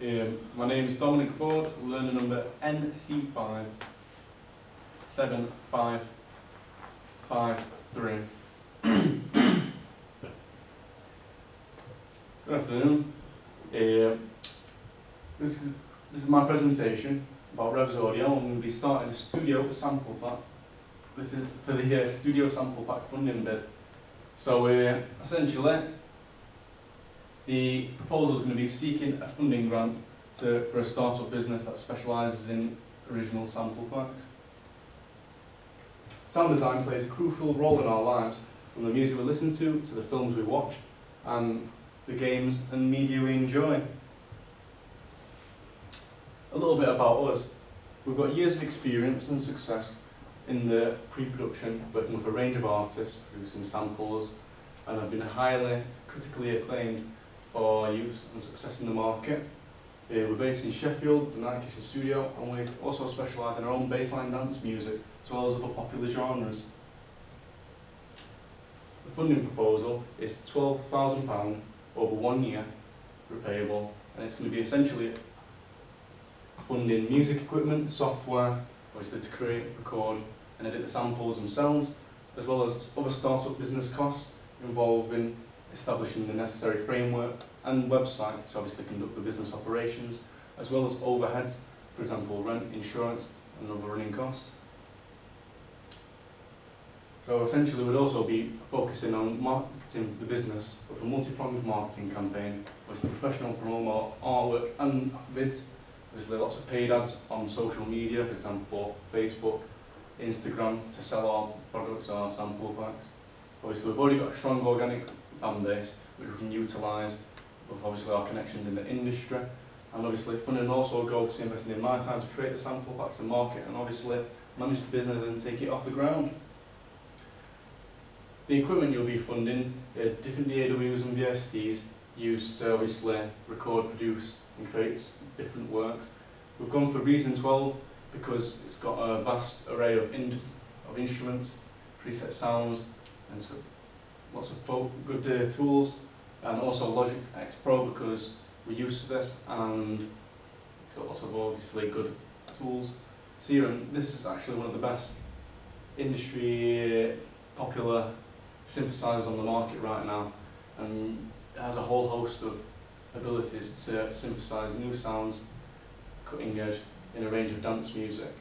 My name is Dominic Ford, learner number NC5 7553. Good afternoon. This is my presentation about Revs Audio. I'm going to be starting a studio sample pack. This is for the studio sample pack funding bid. So essentially, the proposal is going to be seeking a funding grant for a startup business that specialises in original sample packs. Sound design plays a crucial role in our lives, from the music we listen to the films we watch, and the games and media we enjoy. A little bit about us. We've got years of experience and success in the pre-production, working with a range of artists, producing samples, and have been highly critically acclaimed for use and success in the market. We're based in Sheffield, the Night Kitchen Studio, and we also specialise in our own bassline dance music, as well as other popular genres. The funding proposal is £12,000 over 1 year, repayable, and it's going to be essentially funding music equipment, software, obviously to create, record and edit the samples themselves, as well as other startup business costs involving establishing the necessary framework and website to obviously conduct the business operations, as well as overheads, for example rent, insurance and other running costs. So essentially we'd also be focusing on marketing the business with a multi-pronged marketing campaign, with the professional promo, artwork and vids. Obviously lots of paid ads on social media, for example Facebook, Instagram, to sell our products, our sample packs. Obviously we've already got a strong organic fan base which we can utilise with obviously our connections in the industry, and obviously funding also goes to investing in my time to create the sample packs and market, and obviously manage the business and take it off the ground. The equipment you'll be funding are different DAWs and VSTs used to obviously record, produce and create different works. We've gone for Reason 12 because it's got a vast array of instruments, preset sounds, and it's got lots of good tools, and also Logic X Pro because we're used to this, and it's got lots of obviously good tools. Serum, this is actually one of the best industry popular synthesizers on the market right now, and it has a whole host of abilities to synthesize new sounds, cutting edge, in a range of dance music.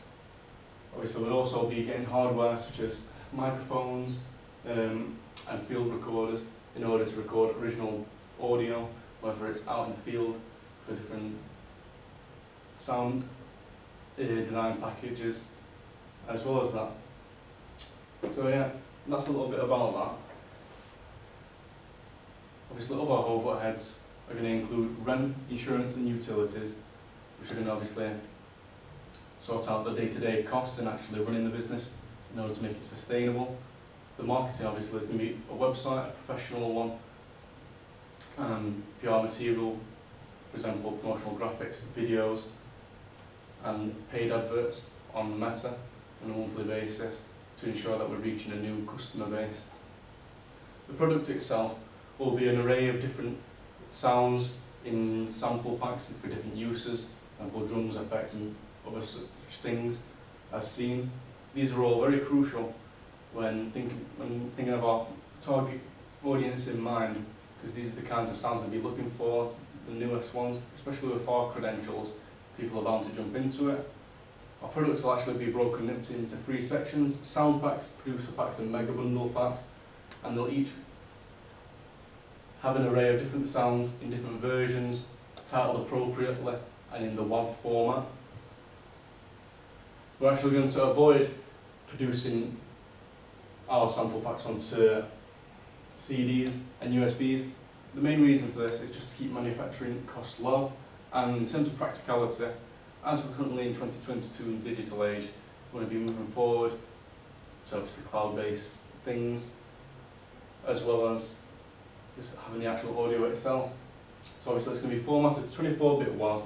Obviously we'll also be getting hardware such as microphones and field recorders in order to record original audio, whether it's out in the field for different sound design packages, as well as that. So yeah, that's a little bit about that. Obviously other overheads are going to include rent, insurance and utilities, which are going to obviously sort out the day-to-day costs and actually running the business in order to make it sustainable. The marketing obviously is going to be a website, a professional one, and PR material, for example promotional graphics, videos and paid adverts on Meta on a monthly basis to ensure that we're reaching a new customer base. The product itself will be an array of different sounds in sample packs for different uses, for example drums, effects and other such things as seen. These are all very crucial when thinking of our target audience in mind, because these are the kinds of sounds they'll be looking for, the newest ones, especially with our credentials. People are bound to jump into it. Our products will actually be broken up into 3 sections: sound packs, producer packs and mega bundle packs, and they'll each have an array of different sounds in different versions, titled appropriately and in the WAV format. We're actually going to avoid producing our sample packs onto CDs and USBs. The main reason for this is just to keep manufacturing costs low, and in terms of practicality, as we're currently in 2022 in the digital age, we're going to be moving forward to obviously cloud-based things, as well as just having the actual audio itself. So obviously it's going to be formatted as 24-bit WAV,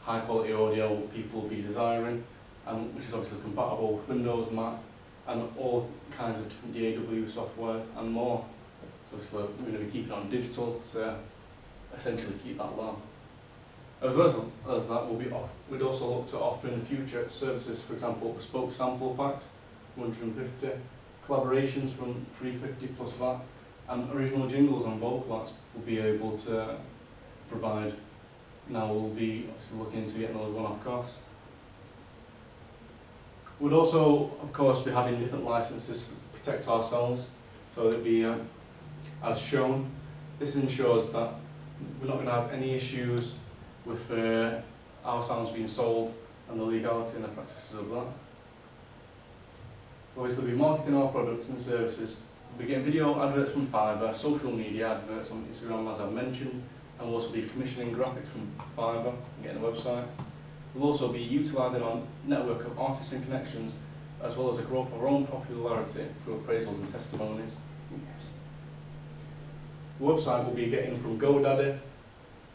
high quality audio what people will be desiring, and which is obviously compatible with Windows, Mac, and all kinds of different DAW software and more. So we're going to be keeping it on digital to essentially keep that low. As well as that, we'd also look to offer in the future services, for example, bespoke sample packs, 150, collaborations from 350 plus VAT, and original jingles on vocal acts we'll be able to provide. Now we'll be obviously looking into getting another one-off cost. We'd also, of course, be having different licenses to protect ourselves, so that we, as shown, this ensures that we're not going to have any issues with our sounds being sold and the legality and the practices of that. Obviously, we'll be marketing our products and services. We'll be getting video adverts from Fiverr, social media adverts on Instagram, as I've mentioned, and we'll also be commissioning graphics from Fiverr and getting a website. We'll also be utilising our network of artists and connections, as well as the growth of our own popularity through appraisals and testimonies. The website will be getting from GoDaddy,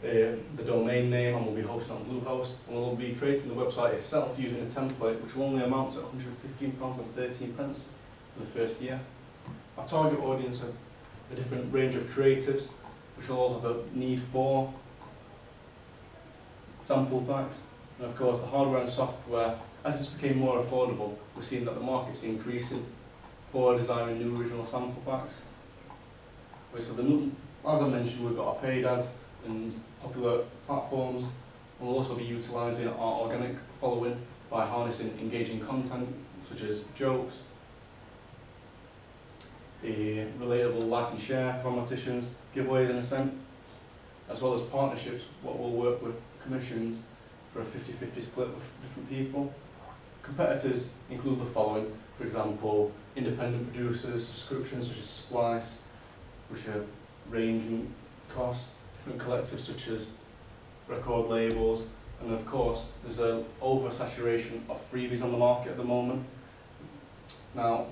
the domain name, and we'll be hosting on Bluehost. And we'll be creating the website itself using a template which will only amount to £115.13 for the first year. Our target audience are a different range of creatives, which will all have a need for sample packs. And of course, the hardware and software, as it's became more affordable, we're seeing that the market's increasing for designing new original sample packs. So as I mentioned, we've got our paid ads and popular platforms. We'll also be utilising our organic following by harnessing engaging content such as jokes, relatable like and share competitions, giveaways in a sense, as well as partnerships, what we'll work with commissions for a 50-50 split with different people. Competitors include the following, for example, independent producers, subscriptions such as Splice, which are ranging cost, different collectives such as record labels, and of course there's an oversaturation of freebies on the market at the moment. Now,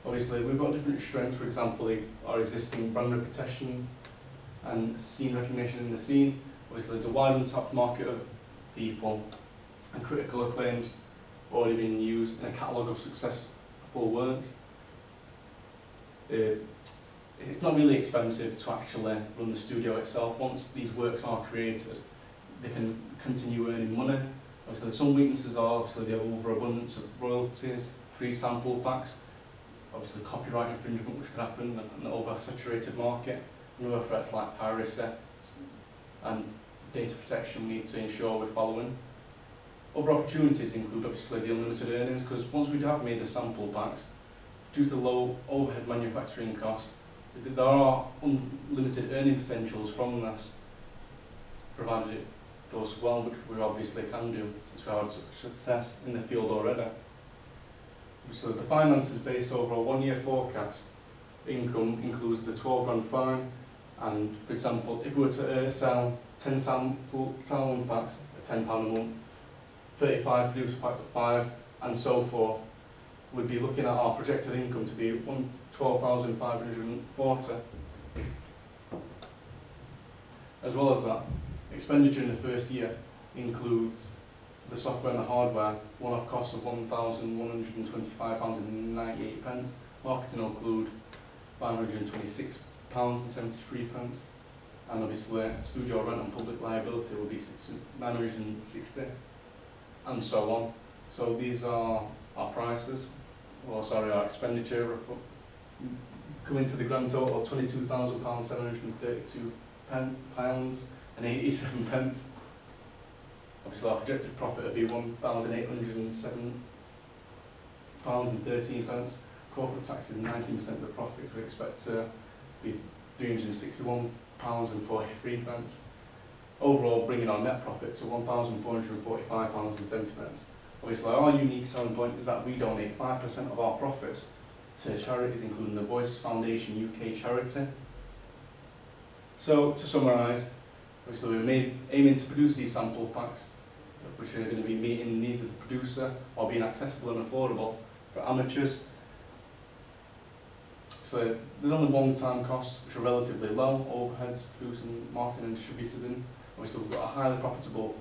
obviously we've got different strengths, for example, our existing brand reputation and scene recognition in the scene. Obviously there's a wide and top market of people and critical acclaims already being used in a catalogue of successful works. It's not really expensive to actually run the studio itself. Once these works are created, they can continue earning money. Obviously, some weaknesses are obviously the overabundance of royalties, free sample packs, obviously copyright infringement which could happen, and an oversaturated market, and other threats like piracy and data protection we need to ensure we're following. Other opportunities include obviously the unlimited earnings, because once we have made the sample packs, due to low overhead manufacturing costs, there are unlimited earning potentials from this, provided it goes well, which we obviously can do since we have had such success in the field already. So the finance is based over a 1-year forecast. Income includes the 12 grand fine, and for example, if we were to sell 10 sample packs at £10 a month, 35 producer packs at 5, and so forth, we'd be looking at our projected income to be 12,540. As well as that, expenditure in the first year includes the software and the hardware, one-off costs of £1,125.98. Marketing will include £526.73, and obviously studio rent and public liability will be £960, and so on. So these are our prices, our expenditure, coming to the grand total of £22,732 and 87 pence. Obviously our projected profit would be £1,807.13. Corporate tax is 19% of the profit, we expect to be £361.43. Overall, bringing our net profit to £1,445.70. Obviously, our unique selling point is that we donate 5% of our profits to charities, including the Voice Foundation UK charity. So, to summarise, obviously we're aiming to produce these sample packs, which are going to be meeting the needs of the producer while being accessible and affordable for amateurs. So there's only one-time costs, which are relatively low, overheads, producing, marketing and distributing. Obviously we've got a highly profitable,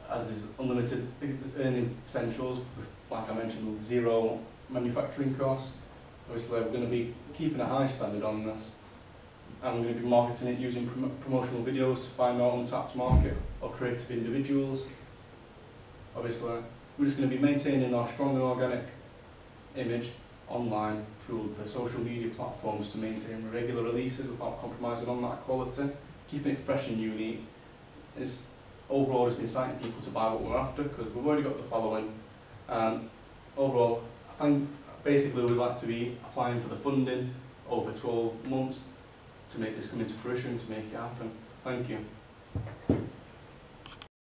as is unlimited earning potentials, like I mentioned, with zero manufacturing costs. Obviously we're going to be keeping a high standard on this, and we're going to be marketing it using promotional videos to find our untapped market or creative individuals. Obviously, we're just going to be maintaining our strong and organic image online through the social media platforms to maintain regular releases without compromising on that quality, keeping it fresh and unique. It's overall just inciting people to buy what we're after, because we've already got the following. Overall, I think basically we'd like to be applying for the funding over 12 months to make this come into fruition, to make it happen. Thank you.